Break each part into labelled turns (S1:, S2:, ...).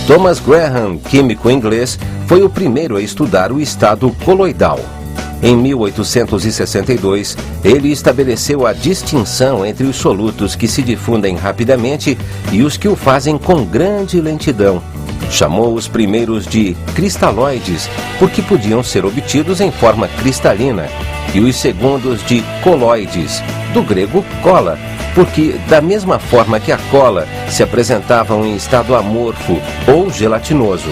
S1: Thomas Graham, químico inglês, foi o primeiro a estudar o estado coloidal. Em 1862, ele estabeleceu a distinção entre os solutos que se difundem rapidamente e os que o fazem com grande lentidão. Chamou os primeiros de cristalóides, porque podiam ser obtidos em forma cristalina, e os segundos de coloides, do grego cola, porque da mesma forma que a cola se apresentavam em estado amorfo ou gelatinoso.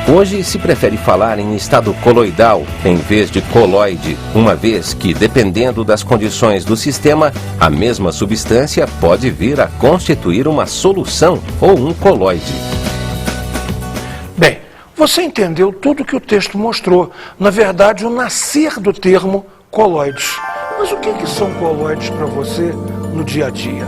S1: Hoje se prefere falar em estado coloidal em vez de coloide, uma vez que, dependendo das condições do sistema, a mesma substância pode vir a constituir uma solução ou um coloide.
S2: Bem, você entendeu tudo que o texto mostrou. Na verdade, o nascer do termo coloides. Mas o que são coloides para você no dia a dia?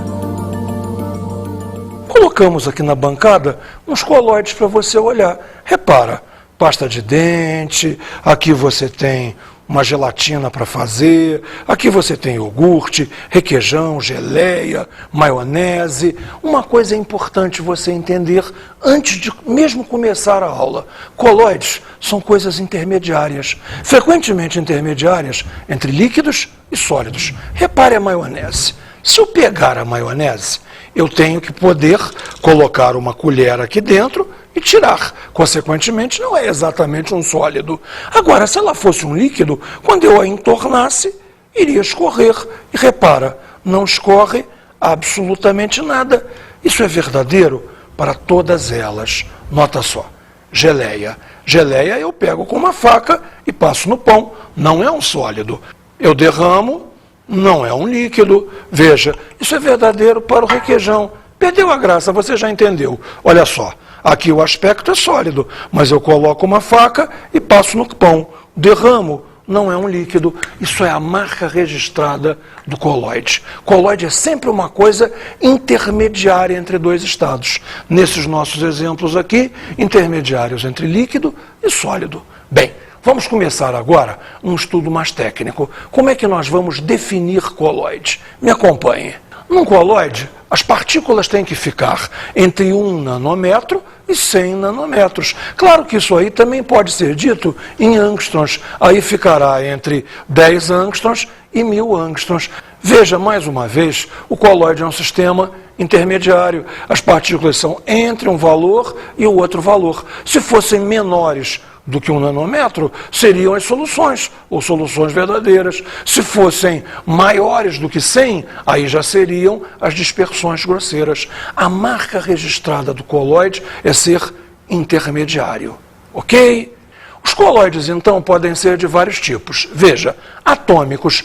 S2: Colocamos aqui na bancada uns coloides para você olhar. Repara, pasta de dente, aqui você tem uma gelatina para fazer, aqui você tem iogurte, requeijão, geleia, maionese. Uma coisa importante você entender antes de mesmo começar a aula. Coloides são coisas intermediárias, frequentemente intermediárias entre líquidos e sólidos. Repare a maionese. Se eu pegar a maionese, eu tenho que poder colocar uma colher aqui dentro e tirar. Consequentemente, não é exatamente um sólido. Agora, se ela fosse um líquido, quando eu a entornasse, iria escorrer. E repara, não escorre absolutamente nada. Isso é verdadeiro para todas elas. Nota só, geleia. Geleia eu pego com uma faca e passo no pão. Não é um sólido. Eu derramo. Não é um líquido. Veja, isso é verdadeiro para o requeijão. Perdeu a graça, você já entendeu. Olha só, aqui o aspecto é sólido, mas eu coloco uma faca e passo no pão. Derramo, não é um líquido. Isso é a marca registrada do coloide. Coloide é sempre uma coisa intermediária entre dois estados. Nesses nossos exemplos aqui, intermediários entre líquido e sólido. Bem, vamos começar agora um estudo mais técnico. Como é que nós vamos definir coloide? Me acompanhe. Num coloide, as partículas têm que ficar entre 1 nanômetro e 100 nanômetros. Claro que isso aí também pode ser dito em angstroms. Aí ficará entre 10 angstroms e 1000 angstroms. Veja, mais uma vez, o coloide é um sistema intermediário. As partículas são entre um valor e o outro valor. Se fossem menores do que 1 nanômetro, seriam as soluções, ou soluções verdadeiras. Se fossem maiores do que 100, aí já seriam as dispersões grosseiras. A marca registrada do coloide é ser intermediário. Ok? Os coloides, então, podem ser de vários tipos. Veja, atômicos,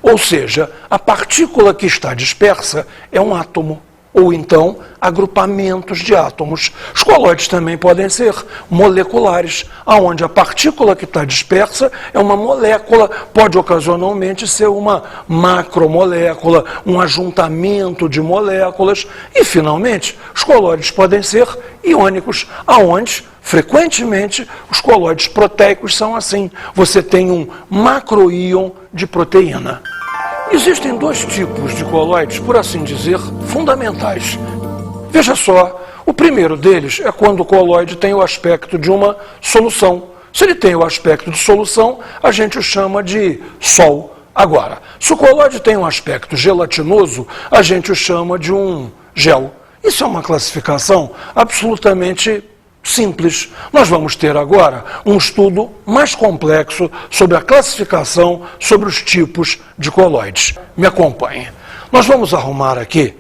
S2: ou seja, a partícula que está dispersa é um átomo. Ou então, agrupamentos de átomos. Os coloides também podem ser moleculares, onde a partícula que está dispersa é uma molécula, pode ocasionalmente ser uma macromolécula, um ajuntamento de moléculas. E, finalmente, os coloides podem ser iônicos, onde, frequentemente, os coloides proteicos são assim. Você tem um macroíon de proteína. Existem dois tipos de coloides, por assim dizer, fundamentais. Veja só, o primeiro deles é quando o coloide tem o aspecto de uma solução. Se ele tem o aspecto de solução, a gente o chama de sol. Agora, se o coloide tem um aspecto gelatinoso, a gente o chama de um gel. Isso é uma classificação absolutamente simples. Nós vamos ter agora um estudo mais complexo sobre a classificação, sobre os tipos de coloides. Me acompanhe. Nós vamos arrumar aqui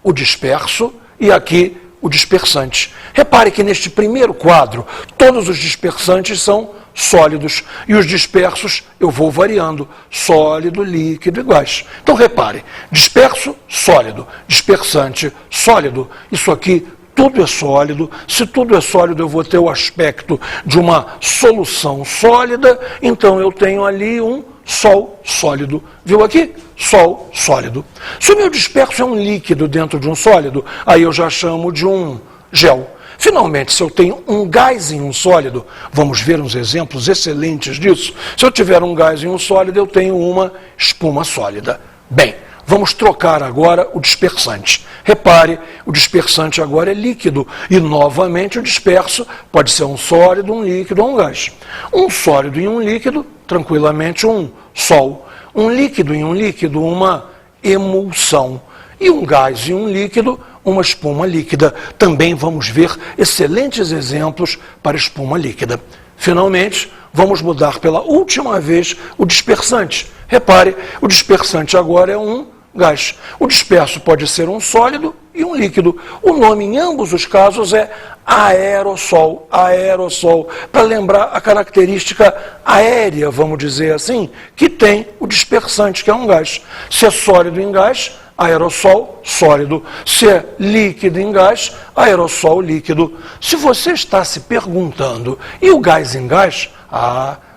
S2: o disperso e aqui o dispersante. Repare que neste primeiro quadro, todos os dispersantes são sólidos e os dispersos eu vou variando, sólido, líquido, iguais. Então repare, disperso, sólido, dispersante, sólido. Isso aqui tudo é sólido. Se tudo é sólido, eu vou ter o aspecto de uma solução sólida, então eu tenho ali um sol sólido. Viu aqui? Sol sólido. Se o meu disperso é um líquido dentro de um sólido, aí eu já chamo de um gel. Finalmente, se eu tenho um gás em um sólido, vamos ver uns exemplos excelentes disso. Se eu tiver um gás em um sólido, eu tenho uma espuma sólida. Bem, Vamos trocar agora o dispersante. Repare, o dispersante agora é líquido e, novamente, o disperso pode ser um sólido, um líquido ou um gás. Um sólido e um líquido, tranquilamente, um sol. Um líquido e um líquido, uma emulsão. E um gás e um líquido, uma espuma líquida. Também vamos ver excelentes exemplos para espuma líquida. Finalmente, vamos mudar pela última vez o dispersante. Repare, o dispersante agora é um gás. O disperso pode ser um sólido e um líquido. O nome em ambos os casos é aerossol. Aerossol, para lembrar a característica aérea, vamos dizer assim, que tem o dispersante, que é um gás. Se é sólido em gás, aerossol, sólido. Se é líquido em gás, aerossol, líquido. Se você está se perguntando, e o gás em gás?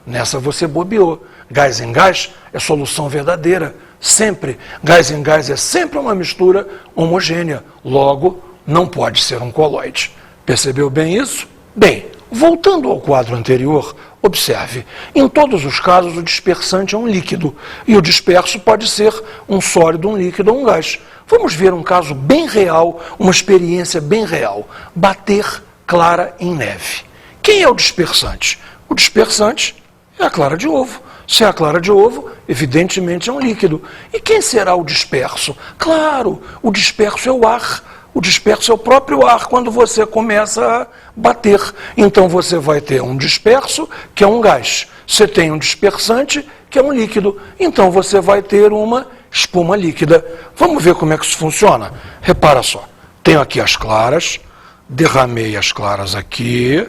S2: Nessa você bobeou. Gás em gás é solução verdadeira. Sempre. Gás em gás é sempre uma mistura homogênea. Logo, não pode ser um coloide. Percebeu bem isso? Bem, voltando ao quadro anterior, observe. Em todos os casos, o dispersante é um líquido. E o disperso pode ser um sólido, um líquido ou um gás. Vamos ver um caso bem real, uma experiência bem real. Bater clara em neve. Quem é o dispersante? O dispersante é a clara de ovo. Se é a clara de ovo, evidentemente é um líquido. E quem será o disperso? Claro, o disperso é o ar. O disperso é o próprio ar quando você começa a bater. Então você vai ter um disperso, que é um gás. Você tem um dispersante, que é um líquido. Então você vai ter uma espuma líquida. Vamos ver como é que isso funciona? Repara só. Tenho aqui as claras, derramei as claras aqui.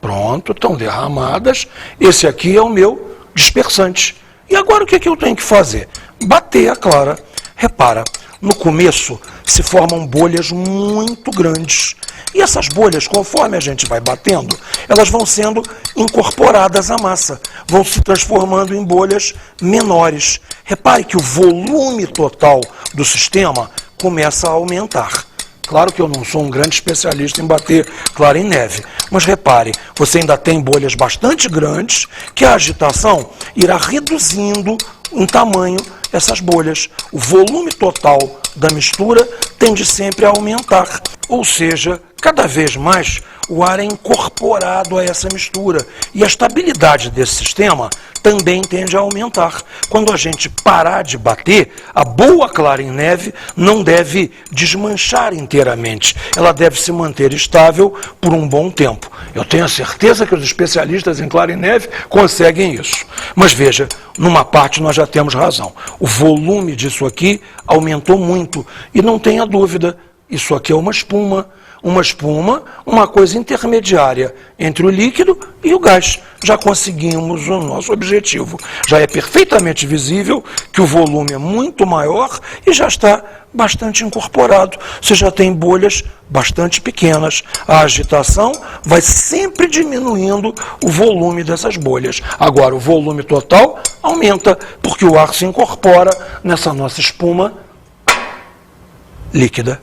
S2: Pronto, estão derramadas. Esse aqui é o meu dispersante. E agora o que eu tenho que fazer? Bater a clara. Repara, no começo se formam bolhas muito grandes. E essas bolhas, conforme a gente vai batendo, elas vão sendo incorporadas à massa, vão se transformando em bolhas menores. Repare que o volume total do sistema começa a aumentar. Claro que eu não sou um grande especialista em bater clara em neve, mas repare, você ainda tem bolhas bastante grandes que a agitação irá reduzindo em tamanho essas bolhas. O volume total da mistura tende sempre a aumentar, ou seja, cada vez mais o ar é incorporado a essa mistura e a estabilidade desse sistema também tende a aumentar. Quando a gente parar de bater, a boa clara em neve não deve desmanchar inteiramente, ela deve se manter estável por um bom tempo. Eu tenho a certeza que os especialistas em clara em neve conseguem isso. Mas veja, numa parte nós já temos razão. O volume disso aqui aumentou muito e não tenha dúvida, isso aqui é uma espuma, uma coisa intermediária entre o líquido e o gás. Já conseguimos o nosso objetivo. Já é perfeitamente visível que o volume é muito maior e já está bastante incorporado. Você já tem bolhas bastante pequenas. A agitação vai sempre diminuindo o volume dessas bolhas. Agora, o volume total aumenta, porque o ar se incorpora nessa nossa espuma líquida.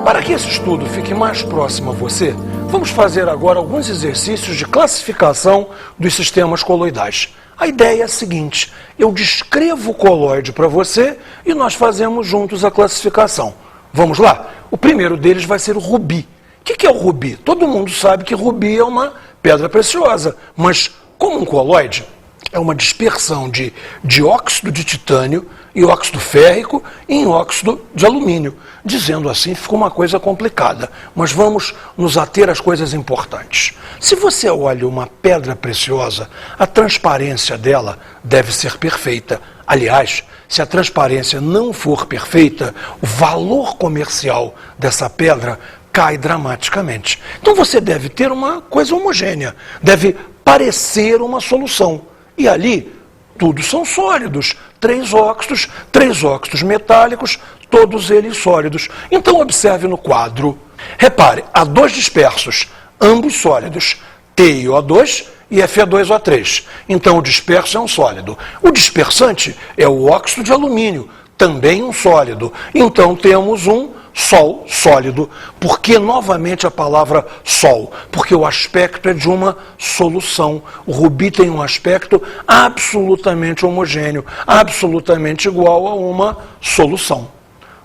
S2: Para que esse estudo fique mais próximo a você, vamos fazer agora alguns exercícios de classificação dos sistemas coloidais. A ideia é a seguinte: eu descrevo o coloide para você e nós fazemos juntos a classificação. Vamos lá? O primeiro deles vai ser o rubi. O que é o rubi? Todo mundo sabe que rubi é uma pedra preciosa, mas como um coloide, é uma dispersão de dióxido de titânio e óxido férrico em óxido de alumínio. Dizendo assim, fica uma coisa complicada, mas vamos nos ater às coisas importantes. Se você olha uma pedra preciosa, a transparência dela deve ser perfeita. Aliás, se a transparência não for perfeita, o valor comercial dessa pedra cai dramaticamente. Então você deve ter uma coisa homogênea, deve parecer uma solução. E ali, tudo são sólidos, três óxidos metálicos, todos eles sólidos. Então observe no quadro. Repare, há dois dispersos, ambos sólidos, TiO2 e Fe2O3. Então o disperso é um sólido. O dispersante é o óxido de alumínio, também um sólido. Então temos um Sol, sólido. Por que novamente a palavra Sol? Porque o aspecto é de uma solução. O rubi tem um aspecto absolutamente homogêneo, absolutamente igual a uma solução.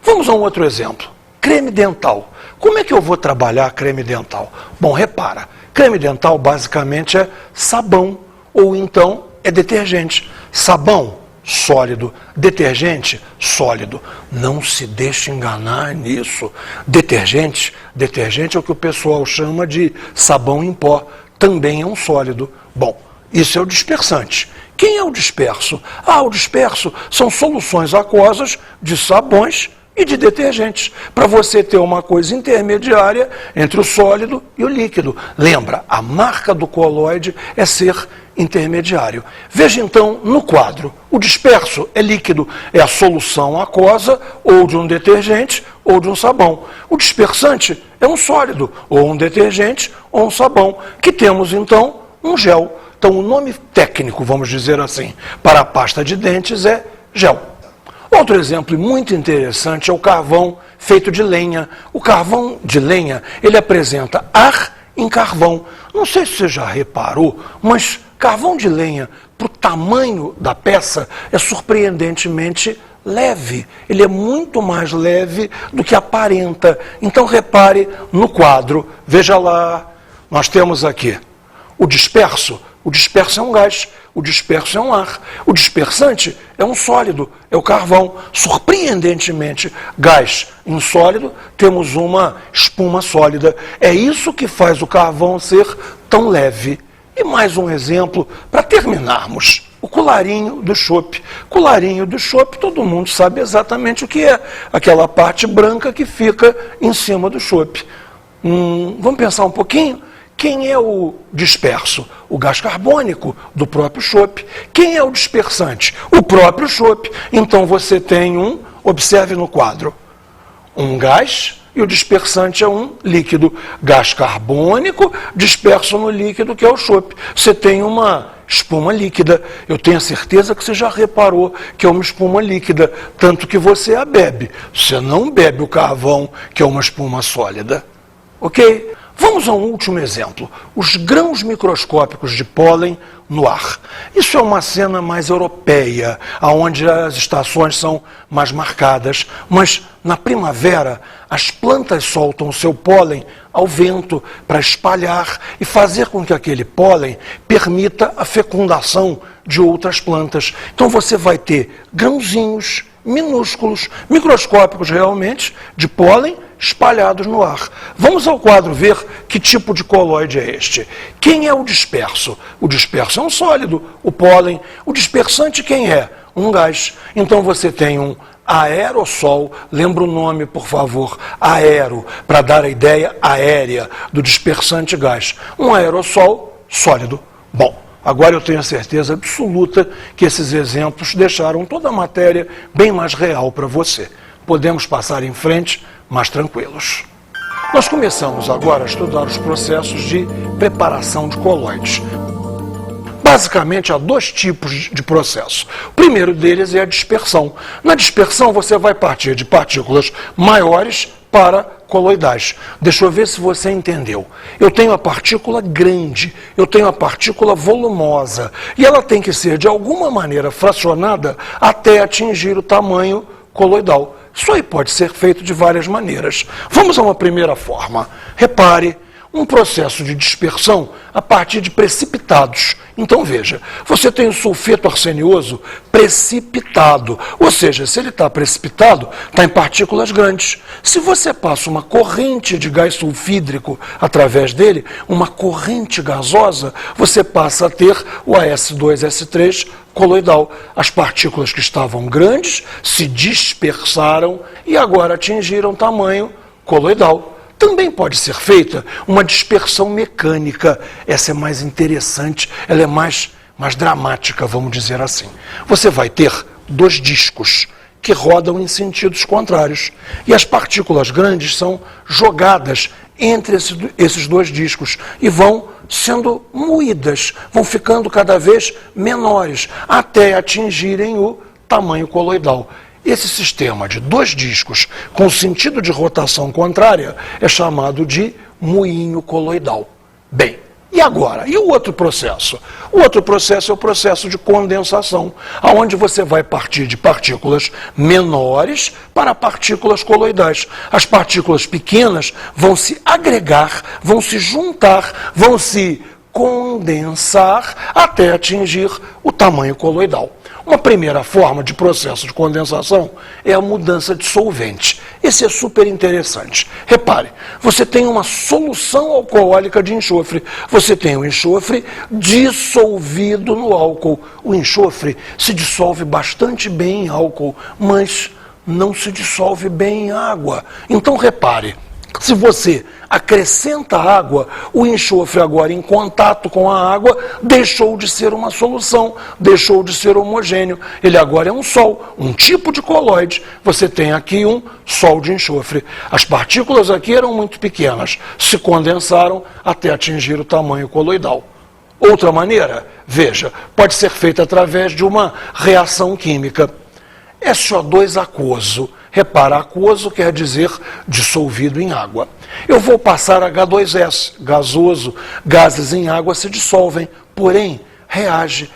S2: Vamos a um outro exemplo. Creme dental. Como é que eu vou trabalhar creme dental? Bom, repara, creme dental basicamente é sabão ou então é detergente. Sabão, sólido. Detergente, sólido. Não se deixe enganar nisso. Detergente é o que o pessoal chama de sabão em pó. Também é um sólido. Bom, isso é o dispersante. Quem é o disperso? O disperso são soluções aquosas de sabões e de detergentes, para você ter uma coisa intermediária entre o sólido e o líquido. Lembra, a marca do colóide é ser intermediário. Veja então no quadro, o disperso é líquido, é a solução aquosa ou de um detergente ou de um sabão. O dispersante é um sólido, ou um detergente ou um sabão, que temos então um gel. Então o nome técnico, vamos dizer assim, para a pasta de dentes é gel. Outro exemplo muito interessante é o carvão feito de lenha. O carvão de lenha, ele apresenta ar em carvão. Não sei se você já reparou, mas carvão de lenha, para o tamanho da peça, é surpreendentemente leve. Ele é muito mais leve do que aparenta. Então repare no quadro, veja lá, nós temos aqui o disperso. O disperso é um gás, o disperso é um ar. O dispersante é um sólido, é o carvão. Surpreendentemente, gás em sólido, temos uma espuma sólida. É isso que faz o carvão ser tão leve. E mais um exemplo, para terminarmos. O colarinho do chope. Colarinho do chope, todo mundo sabe exatamente o que é. Aquela parte branca que fica em cima do chope. Vamos pensar um pouquinho? Quem é o disperso? O gás carbônico do próprio chope. Quem é o dispersante? O próprio chope. Então você tem observe no quadro, um gás e o dispersante é um líquido. Gás carbônico disperso no líquido, que é o chope. Você tem uma espuma líquida. Eu tenho a certeza que você já reparou que é uma espuma líquida, tanto que você a bebe. Você não bebe o carvão, que é uma espuma sólida. Ok? Vamos a um último exemplo, os grãos microscópicos de pólen no ar. Isso é uma cena mais europeia, onde as estações são mais marcadas, mas na primavera as plantas soltam o seu pólen ao vento para espalhar e fazer com que aquele pólen permita a fecundação de outras plantas. Então você vai ter grãozinhos minúsculos, microscópicos realmente, de pólen espalhados no ar. Vamos ao quadro ver que tipo de colóide é este. Quem é o disperso? O disperso é um sólido, o pólen. O dispersante quem é? Um gás. Então você tem um aerossol, lembra o nome, por favor, aero, para dar a ideia aérea do dispersante gás. Um aerossol sólido. Bom, agora eu tenho a certeza absoluta que esses exemplos deixaram toda a matéria bem mais real para você. Podemos passar em frente mais tranquilos. Nós começamos agora a estudar os processos de preparação de colóides. Basicamente, há dois tipos de processo. O primeiro deles é a dispersão. Na dispersão, você vai partir de partículas maiores para coloidais. Deixa eu ver se você entendeu. Eu tenho a partícula grande, eu tenho a partícula volumosa, e ela tem que ser, de alguma maneira, fracionada até atingir o tamanho coloidal. Isso aí pode ser feito de várias maneiras. Vamos a uma primeira forma. Repare, um processo de dispersão a partir de precipitados. Então veja, você tem o sulfeto arsenioso precipitado, ou seja, se ele está precipitado, está em partículas grandes. Se você passa uma corrente de gás sulfídrico através dele, uma corrente gasosa, você passa a ter o AS2S3 coloidal. As partículas que estavam grandes se dispersaram e agora atingiram tamanho coloidal. Também pode ser feita uma dispersão mecânica. Essa é mais interessante, ela é mais dramática, vamos dizer assim. Você vai ter dois discos que rodam em sentidos contrários. E as partículas grandes são jogadas entre esses dois discos e vão sendo moídas, vão ficando cada vez menores, até atingirem o tamanho coloidal. Esse sistema de dois discos com sentido de rotação contrária é chamado de moinho coloidal. Bem, e agora? E o outro processo? O outro processo é o processo de condensação, onde você vai partir de partículas menores para partículas coloidais. As partículas pequenas vão se agregar, vão se juntar, vão se condensar até atingir o tamanho coloidal. Uma primeira forma de processo de condensação é a mudança de solvente. Esse é super interessante. Repare, você tem uma solução alcoólica de enxofre. Você tem o enxofre dissolvido no álcool. O enxofre se dissolve bastante bem em álcool, mas não se dissolve bem em água. Então repare, se você acrescenta água, o enxofre agora em contato com a água deixou de ser uma solução, deixou de ser homogêneo. Ele agora é um sol, um tipo de coloide. Você tem aqui um sol de enxofre. As partículas aqui eram muito pequenas, se condensaram até atingir o tamanho coloidal. Outra maneira, veja, pode ser feita através de uma reação química. SO2 aquoso. Repara, aquoso quer dizer dissolvido em água. Eu vou passar H2S, gasoso. Gases em água se dissolvem, porém, reage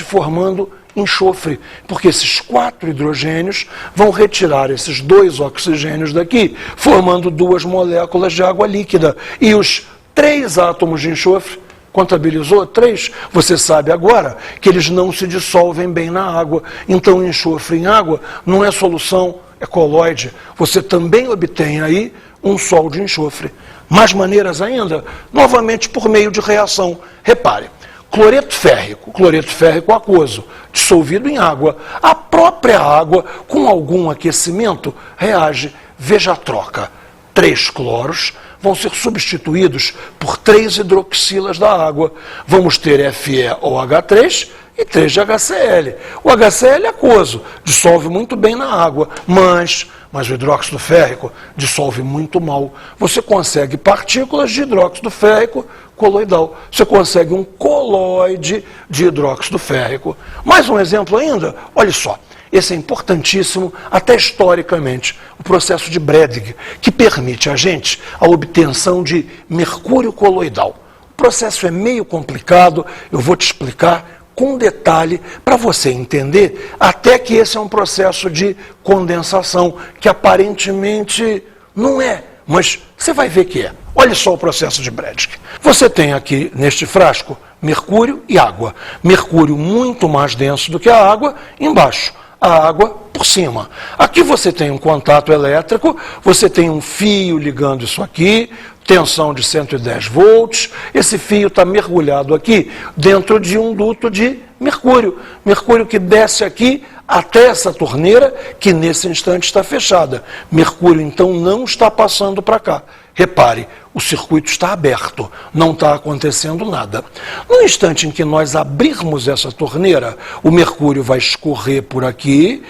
S2: formando enxofre, porque esses 4 hidrogênios vão retirar esses 2 oxigênios daqui, formando 2 moléculas de água líquida. E os 3 átomos de enxofre, contabilizou 3, você sabe agora que eles não se dissolvem bem na água. Então, enxofre em água não é solução, é coloide. Você também obtém aí um sol de enxofre. Mais maneiras ainda, novamente por meio de reação. Repare, cloreto férrico aquoso, dissolvido em água. A própria água, com algum aquecimento, reage. Veja a troca. 3 cloros vão ser substituídos por 3 hidroxilas da água. Vamos ter FeOH3 e 3 de HCl. O HCl é aquoso, dissolve muito bem na água, mas o hidróxido férrico dissolve muito mal. Você consegue partículas de hidróxido férrico coloidal. Você consegue um coloide de hidróxido férrico. Mais um exemplo ainda? Olha só. Esse é importantíssimo, até historicamente, o processo de Bredig, que permite a gente a obtenção de mercúrio coloidal. O processo é meio complicado, eu vou te explicar com detalhe para você entender até que esse é um processo de condensação, que aparentemente não é, mas você vai ver que é. Olha só o processo de Bredig. Você tem aqui, neste frasco, mercúrio e água. Mercúrio muito mais denso do que a água embaixo. A água por cima. Aqui você tem um contato elétrico, você tem um fio ligando isso aqui, tensão de 110 volts, esse fio está mergulhado aqui dentro de um duto de mercúrio. Mercúrio que desce aqui até essa torneira, que nesse instante está fechada. Mercúrio, então, não está passando para cá. Repare, o circuito está aberto, não está acontecendo nada. No instante em que nós abrirmos essa torneira, o mercúrio vai escorrer por aqui,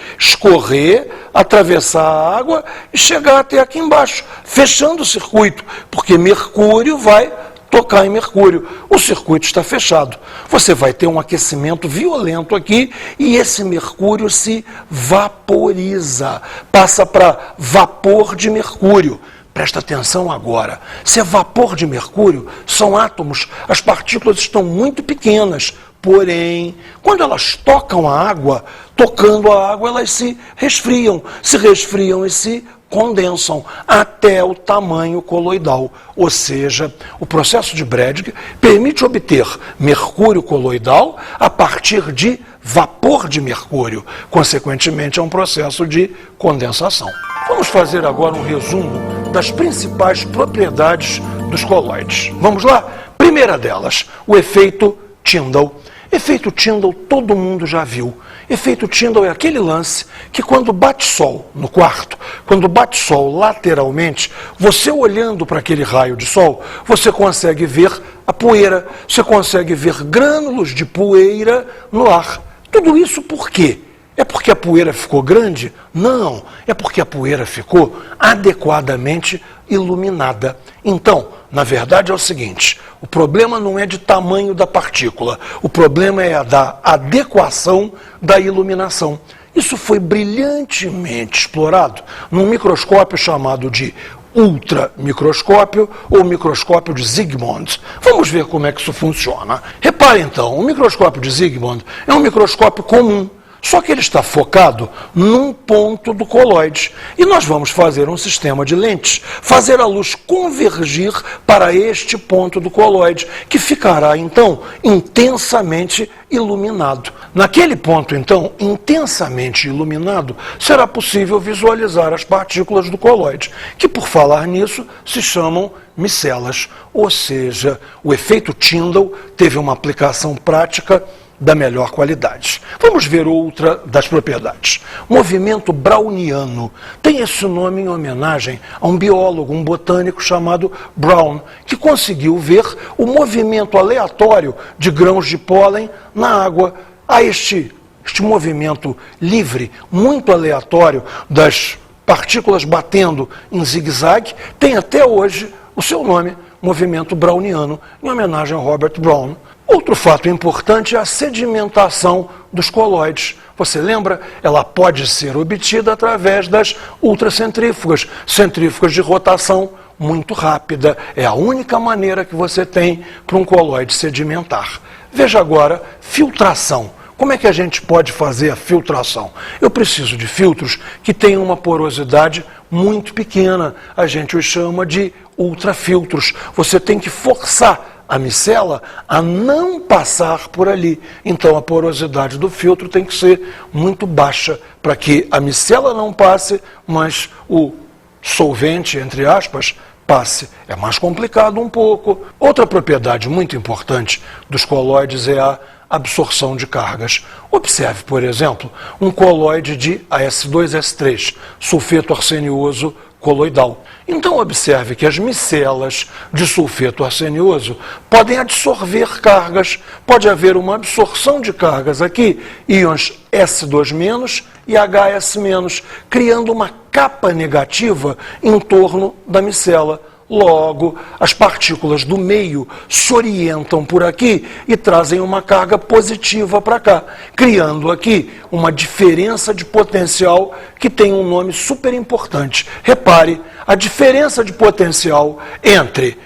S2: atravessar a água e chegar até aqui embaixo, fechando o circuito, porque mercúrio vai tocar em mercúrio. O circuito está fechado. Você vai ter um aquecimento violento aqui e esse mercúrio se vaporiza, passa para vapor de mercúrio. Presta atenção agora. Se é vapor de mercúrio, são átomos, as partículas estão muito pequenas. Porém, quando elas tocam a água, tocando a água, elas se resfriam e se condensam até o tamanho coloidal. Ou seja, o processo de Bredig permite obter mercúrio coloidal a partir de vapor de mercúrio. Consequentemente, é um processo de condensação. Vamos fazer agora um resumo das principais propriedades dos coloides. Vamos lá? Primeira delas, o efeito Tyndall. Efeito Tyndall todo mundo já viu. Efeito Tyndall é aquele lance que quando bate sol no quarto, quando bate sol lateralmente, você olhando para aquele raio de sol, você consegue ver a poeira, você consegue ver grânulos de poeira no ar. Tudo isso por quê? É porque a poeira ficou grande? Não, é porque a poeira ficou adequadamente iluminada. Então, na verdade é o seguinte, o problema não é de tamanho da partícula, o problema é da adequação da iluminação. Isso foi brilhantemente explorado num microscópio chamado de ultramicroscópio ou microscópio de Zsigmond. Vamos ver como é que isso funciona. Repare então, o microscópio de Zsigmond é um microscópio comum, só que ele está focado num ponto do coloide. E nós vamos fazer um sistema de lentes, fazer a luz convergir para este ponto do coloide, que ficará então intensamente iluminado. Naquele ponto, então, intensamente iluminado, será possível visualizar as partículas do coloide, que, por falar nisso, se chamam micelas. Ou seja, o efeito Tyndall teve uma aplicação prática da melhor qualidade. Vamos ver outra das propriedades. Movimento browniano. Tem esse nome em homenagem a um biólogo, um botânico chamado Brown, que conseguiu ver o movimento aleatório de grãos de pólen na água. Há este movimento livre, muito aleatório, das partículas batendo em zigue-zague, tem até hoje o seu nome, movimento browniano, em homenagem a Robert Brown. Outro fato importante é a sedimentação dos coloides. Você lembra? Ela pode ser obtida através das ultracentrífugas, centrífugas de rotação muito rápida. É a única maneira que você tem para um coloide sedimentar. Veja agora, filtração. Como é que a gente pode fazer a filtração? Eu preciso de filtros que tenham uma porosidade muito pequena. A gente os chama de ultrafiltros. Você tem que forçar a micela a não passar por ali. Então a porosidade do filtro tem que ser muito baixa para que a micela não passe, mas o solvente, entre aspas, passe. É mais complicado um pouco. Outra propriedade muito importante dos coloides é a absorção de cargas. Observe, por exemplo, um coloide de AS2S3, sulfeto arsenioso coloidal. Então observe que as micelas de sulfeto arsenioso podem absorver cargas, pode haver uma absorção de cargas aqui, íons S2- e HS-, criando uma capa negativa em torno da micela. Logo, as partículas do meio se orientam por aqui e trazem uma carga positiva para cá, criando aqui uma diferença de potencial que tem um nome super importante. Repare, a diferença de potencial entre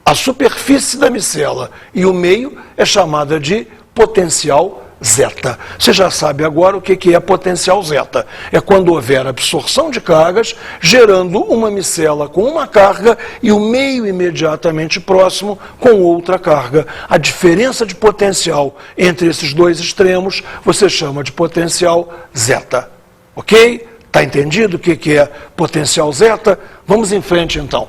S2: a superfície da micela e o meio é chamada de potencial zeta. Você já sabe agora o que é potencial zeta. É quando houver absorção de cargas, gerando uma micela com uma carga e o meio imediatamente próximo com outra carga. A diferença de potencial entre esses dois extremos você chama de potencial zeta. Ok? Está entendido o que é potencial zeta? Vamos em frente então.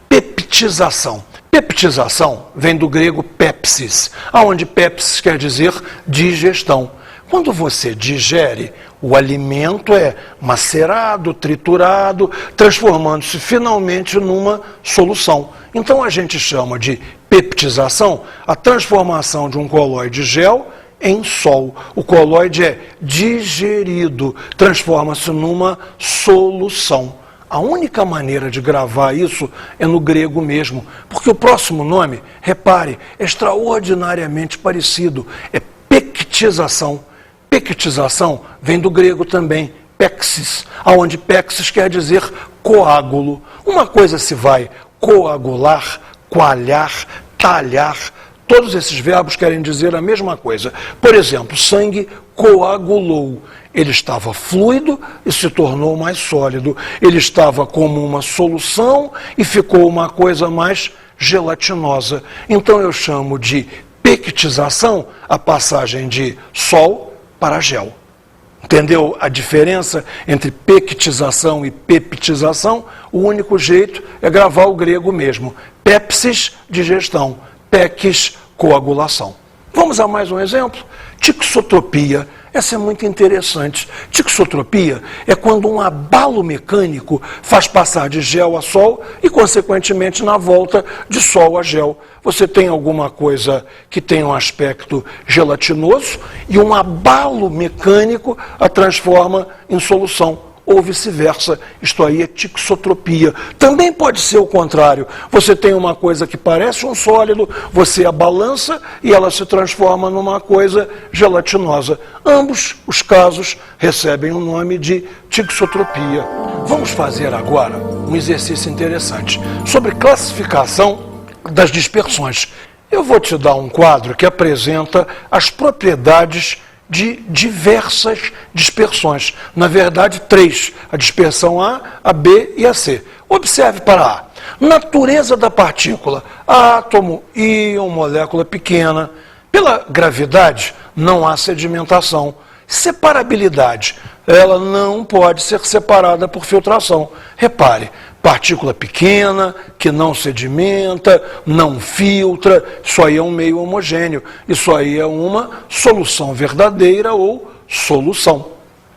S2: Peptização. Peptização vem do grego pepsis, onde pepsis quer dizer digestão. Quando você digere, o alimento é macerado, triturado, transformando-se finalmente numa solução. Então a gente chama de peptização a transformação de um coloide gel em sol. O coloide é digerido, transforma-se numa solução. A única maneira de gravar isso é no grego mesmo, porque o próximo nome, repare, é extraordinariamente parecido, é pectização. Pectização vem do grego também, pexis, onde pexis quer dizer coágulo. Uma coisa se vai coagular, coalhar, talhar, todos esses verbos querem dizer a mesma coisa. Por exemplo, sangue coagulou. Ele estava fluido e se tornou mais sólido. Ele estava como uma solução e ficou uma coisa mais gelatinosa. Então eu chamo de pectização a passagem de sol para gel. Entendeu a diferença entre pectização e peptização? O único jeito é gravar o grego mesmo. Pepsis, digestão. Peques, coagulação. Vamos a mais um exemplo? Tixotropia. Essa é muito interessante. Tixotropia é quando um abalo mecânico faz passar de gel a sol e, consequentemente, na volta de sol a gel. Você tem alguma coisa que tem um aspecto gelatinoso e um abalo mecânico a transforma em solução. ou vice-versa. Isto aí é tixotropia. Também pode ser o contrário. Você tem uma coisa que parece um sólido, você a balança e ela se transforma numa coisa gelatinosa. Ambos os casos recebem o nome de tixotropia. Vamos fazer agora um exercício interessante sobre classificação das dispersões. Eu vou te dar um quadro que apresenta as propriedades de diversas dispersões. Na verdade, 3. A dispersão A, a B e a C. Observe para A. Natureza da partícula. Átomo, íon, molécula pequena. Pela gravidade, não há sedimentação. Separabilidade. Ela não pode ser separada por filtração. Repare, partícula pequena, que não sedimenta, não filtra, isso aí é um meio homogêneo, isso aí é uma solução verdadeira ou solução.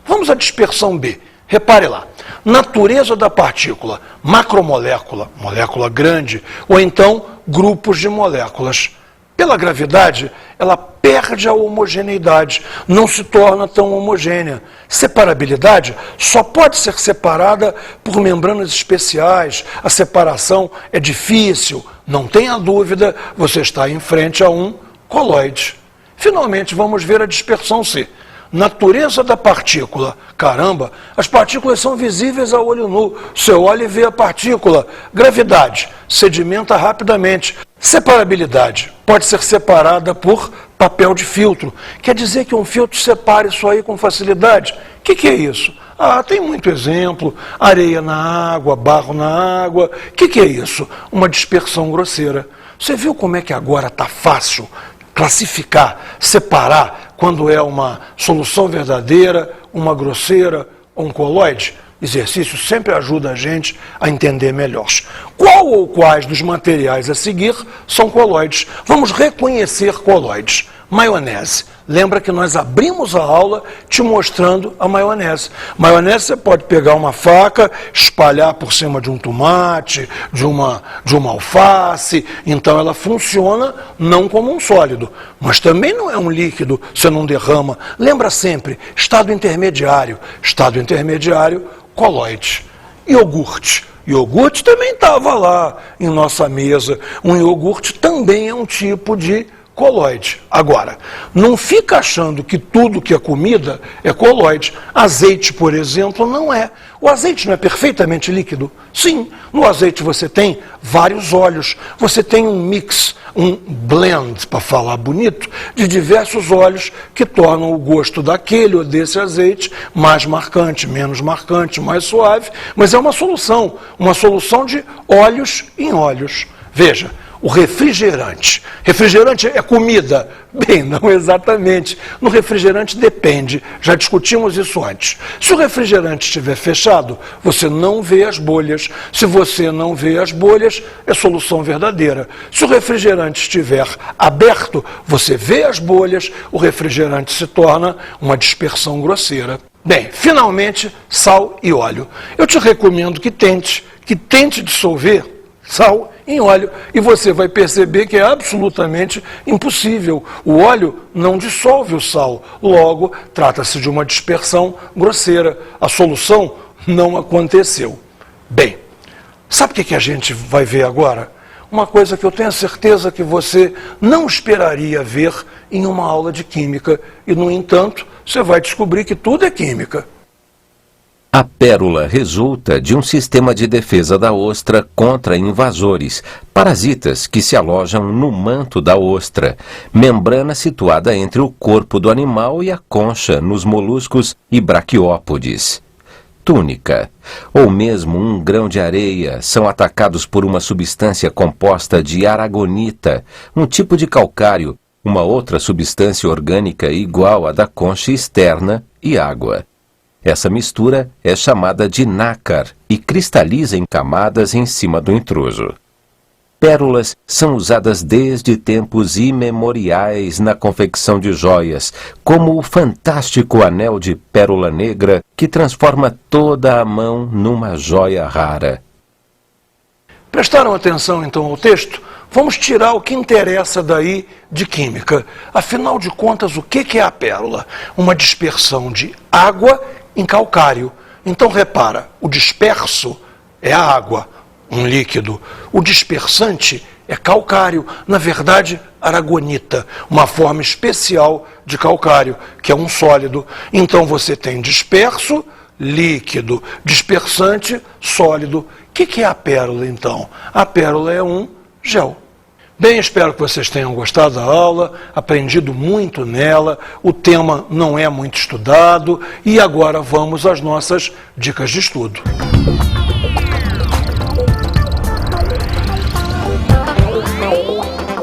S2: Vamos à dispersão B. Repare lá, natureza da partícula, macromolécula, molécula grande, ou então grupos de moléculas. Pela gravidade, ela perde a homogeneidade, não se torna tão homogênea. Separabilidade só pode ser separada por membranas especiais, a separação é difícil, não tenha dúvida, você está em frente a um coloide. Finalmente, vamos ver a dispersão C. Natureza da partícula. Caramba, as partículas são visíveis a olho nu. Você olha e vê a partícula. Gravidade, sedimenta rapidamente. Separabilidade, pode ser separada por papel de filtro. Quer dizer que um filtro separa isso aí com facilidade. O que é isso? Tem muito exemplo. Areia na água, barro na água. O que é isso? Uma dispersão grosseira. Você viu como é que agora está fácil classificar, separar quando é uma solução verdadeira, uma grosseira ou um coloide? Exercício sempre ajuda a gente a entender melhor. Qual ou quais dos materiais a seguir são coloides? Vamos reconhecer coloides. Maionese. Lembra que nós abrimos a aula te mostrando a maionese. Maionese você pode pegar uma faca, espalhar por cima de um tomate, de uma alface, então ela funciona não como um sólido, mas também não é um líquido, você não derrama. Lembra sempre, estado intermediário, coloide. Iogurte. Iogurte também estava lá em nossa mesa. Um iogurte também é um tipo de coloide. Agora, não fica achando que tudo que é comida é coloide. Azeite, por exemplo, não é. O azeite não é perfeitamente líquido? Sim, no azeite você tem vários óleos, você tem um mix, um blend, para falar bonito, de diversos óleos que tornam o gosto daquele ou desse azeite mais marcante, menos marcante, mais suave, mas é uma solução de óleos em óleos. Veja, o refrigerante. Refrigerante é comida? Bem, não exatamente. No refrigerante depende, já discutimos isso antes. Se o refrigerante estiver fechado, você não vê as bolhas. Se você não vê as bolhas, é solução verdadeira. Se o refrigerante estiver aberto, você vê as bolhas, o refrigerante se torna uma dispersão grosseira. Bem, finalmente, sal e óleo. Eu te recomendo que tente dissolver sal em óleo, e você vai perceber que é absolutamente impossível. O óleo não dissolve o sal, logo, trata-se de uma dispersão grosseira. A solução não aconteceu. Bem, sabe o que a gente vai ver agora? Uma coisa que eu tenho certeza que você não esperaria ver em uma aula de química, e, no entanto, você vai descobrir que tudo é química.
S1: A pérola resulta de um sistema de defesa da ostra contra invasores, parasitas que se alojam no manto da ostra, membrana situada entre o corpo do animal e a concha nos moluscos e braquiópodes. Túnica, ou mesmo um grão de areia, são atacados por uma substância composta de aragonita, um tipo de calcário, uma outra substância orgânica igual à da concha externa e água. Essa mistura é chamada de nácar e cristaliza em camadas em cima do intruso. Pérolas são usadas desde tempos imemoriais na confecção de joias, como o fantástico anel de pérola negra que transforma toda a mão numa joia rara.
S2: Prestaram atenção então ao texto? Vamos tirar o que interessa daí de química. Afinal de contas, o que é a pérola? Uma dispersão de água em calcário. Então repara, o disperso é a água, um líquido. O dispersante é calcário, na verdade, aragonita, uma forma especial de calcário, que é um sólido. Então você tem disperso, líquido, dispersante, sólido. O que é a pérola, então? A pérola é um gel. Bem, espero que vocês tenham gostado da aula, aprendido muito nela, o tema não é muito estudado e agora vamos às nossas dicas de estudo.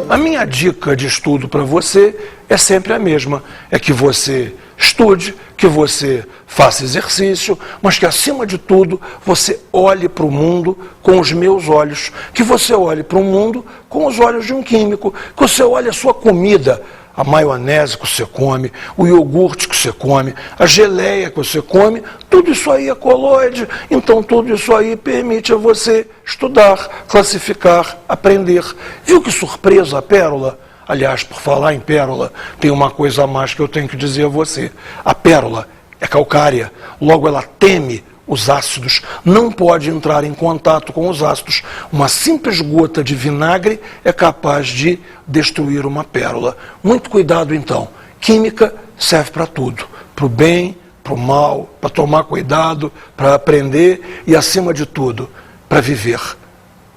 S2: A minha dica de estudo para você é sempre a mesma, é que você estude, que você faça exercício, mas que acima de tudo você olhe para o mundo com os meus olhos, que você olhe para o mundo com os olhos de um químico, que você olhe a sua comida, a maionese que você come, o iogurte que você come, a geleia que você come, tudo isso aí é coloide, então tudo isso aí permite a você estudar, classificar, aprender. Viu que surpresa a pérola? Aliás, por falar em pérola, tem uma coisa a mais que eu tenho que dizer a você. A pérola é calcária, logo ela teme os ácidos, não pode entrar em contato com os ácidos. Uma simples gota de vinagre é capaz de destruir uma pérola. Muito cuidado então. Química serve para tudo, para o bem, para o mal, para tomar cuidado, para aprender e, acima de tudo, para viver.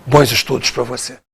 S2: Bons estudos para você.